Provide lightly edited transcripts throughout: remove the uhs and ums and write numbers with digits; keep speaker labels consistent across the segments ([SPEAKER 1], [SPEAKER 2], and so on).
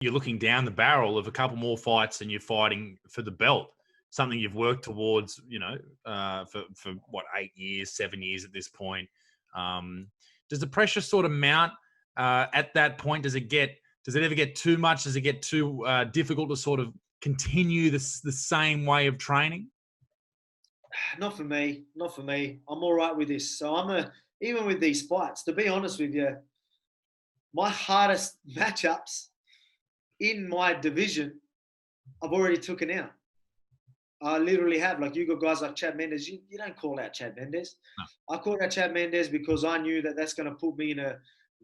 [SPEAKER 1] you're looking down the barrel of a couple more fights and you're fighting for the belt, something you've worked towards, for what, 8 years, 7 years at this point. Does the pressure sort of mount at that point? Does it ever get too much? Does it get too difficult to sort of continue the same way of training?
[SPEAKER 2] Not for me. Not for me. I'm all right with this. So even with these fights, to be honest with you, my hardest matchups in my division, I've already taken out. I literally have. Like, you got guys like Chad Mendes. You don't call out Chad Mendes. No. I called out Chad Mendes because I knew that that's going to put me in a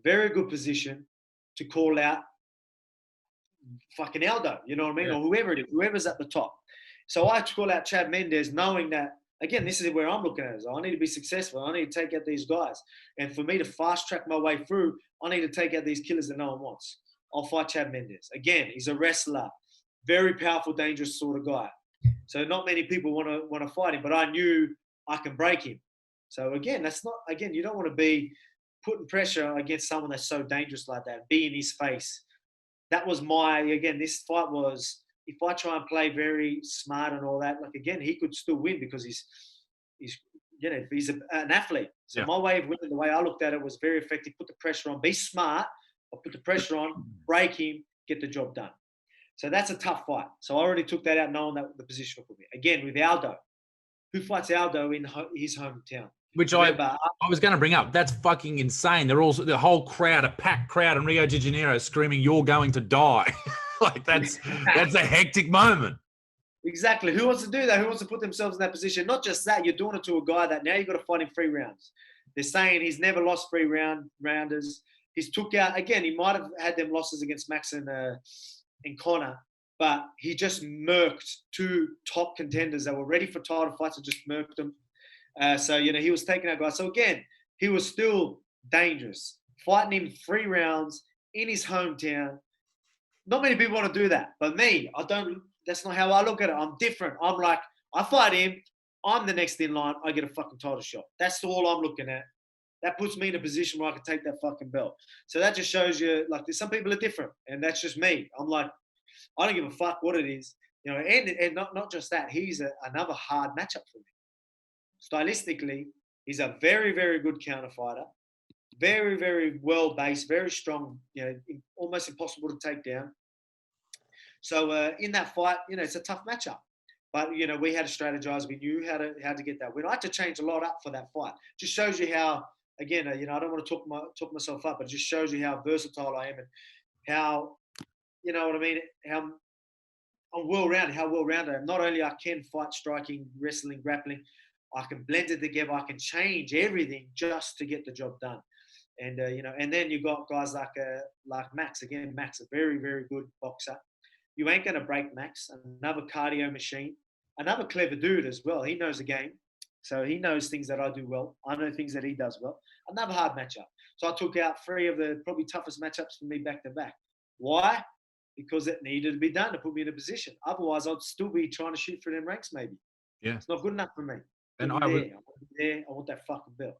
[SPEAKER 2] very good position to call out fucking Aldo, you know what I mean? Yeah. Or whoever it is, whoever's at the top. So I call out Chad Mendes knowing that, again, this is where I'm looking at it. I need to be successful. I need to take out these guys. And for me to fast track my way through, I need to take out these killers that no one wants. I'll fight Chad Mendes. Again, he's a wrestler, very powerful, dangerous sort of guy. So not many people want to fight him, but I knew I can break him. So again, you don't want to be putting pressure against someone that's so dangerous like that, be in his face. That was this fight was, if I try and play very smart and all that, like, again, he could still win because he's an athlete. So my way of winning, the way I looked at it, was very effective. Put the pressure on, be smart, or put the pressure on, break him, get the job done. So that's a tough fight. So I already took that out knowing that the position will put me. Again, with Aldo. Who fights Aldo in his hometown?
[SPEAKER 1] Which I was going to bring up. That's fucking insane. They're also the whole crowd, a packed crowd in Rio de Janeiro, screaming, "You're going to die!" Like that's a hectic moment.
[SPEAKER 2] Exactly. Who wants to do that? Who wants to put themselves in that position? Not just that, you're doing it to a guy that now you've got to fight in 3 rounds. They're saying he's never lost 3 rounders. He's took out, again, he might have had them losses against Max and Conor, but he just murked 2 top contenders that were ready for title fights and just murked them. So he was taking out guys. So again, he was still dangerous. Fighting him 3 rounds in his hometown. Not many people want to do that. But me, that's not how I look at it. I'm different. I'm like, I fight him. I'm the next in line. I get a fucking title shot. That's all I'm looking at. That puts me in a position where I can take that fucking belt. So that just shows you, like, some people are different. And that's just me. I'm like, I don't give a fuck what it is. And not just that. He's another hard matchup for me. Stylistically, he's a very, very good counter fighter. Very, very well-based, very strong, almost impossible to take down. So in that fight, it's a tough matchup. But, we had to strategize. We knew how to get that win. I had to change a lot up for that fight. Just shows you how, again, I don't want to talk myself up, but it just shows you how versatile I am and how, you know what I mean, how I'm well-rounded I am. Not only I can fight, striking, wrestling, grappling, I can blend it together. I can change everything just to get the job done. And, and then you got guys like Max. Again, Max, a very, very good boxer. You ain't going to break Max, another cardio machine, another clever dude as well. He knows the game. So he knows things that I do well. I know things that he does well. Another hard matchup. So I took out 3 of the probably toughest matchups for me back to back. Why? Because it needed to be done to put me in a position. Otherwise, I'd still be trying to shoot for them ranks maybe.
[SPEAKER 1] Yeah.
[SPEAKER 2] It's not good enough for me.
[SPEAKER 1] And
[SPEAKER 2] I want that fucking belt.